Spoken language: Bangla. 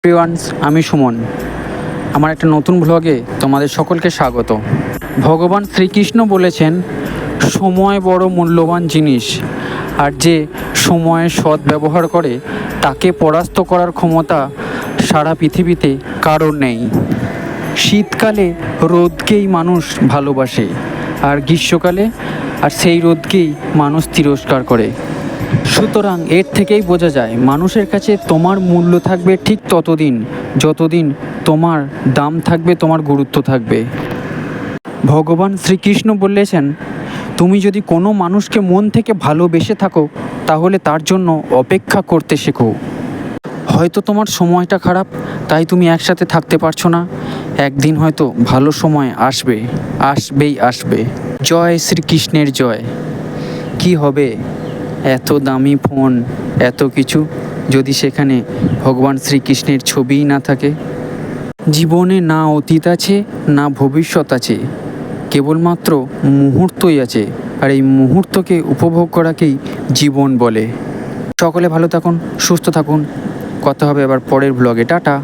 এভরিওয়ানস, আমি সুমন। আমার একটা নতুন ব্লগে তোমাদের সকলকে স্বাগত। ভগবান শ্রীকৃষ্ণ বলেছেন, সময় বড় মূল্যবান জিনিস, আর যে সময়ের সদ্ব্যবহার করে তাকে পরাস্ত করার ক্ষমতা সারা পৃথিবীতে কারোর নেই। শীতকালে রোদকেই মানুষ ভালোবাসে, আর গ্রীষ্মকালে সেই রোদকেই মানুষ তিরস্কার করে। সুতরাং এর থেকেই বোঝা যায়, মানুষের কাছে তোমার মূল্য থাকবে ঠিক ততদিন যতদিন তোমার দাম থাকবে, তোমার গুরুত্ব থাকবে। ভগবান শ্রীকৃষ্ণ বলেছেন, তুমি যদি কোনো মানুষকে মন থেকে ভালোবেসে থাকো তাহলে তার জন্য অপেক্ষা করতে শেখো। হয়তো তোমার সময়টা খারাপ, তাই তুমি একসাথে থাকতে পারছো না। একদিন হয়তো ভালো সময় আসবে, আসবেই আসবে। জয় শ্রীকৃষ্ণের জয়। কি হবে এত দামি ফোন, এত কিছু, যদি সেখানে ভগবান শ্রীকৃষ্ণের ছবিই না থাকে? জীবনে না অতীত আছে, না ভবিষ্যৎ আছে, কেবলমাত্র মুহূর্তই আছে, আর এই মুহূর্তকে উপভোগ করাকেই জীবন বলে। সকলে ভালো থাকুন, সুস্থ থাকুন। কথা হবে আবার পরের ব্লগে। টাটা।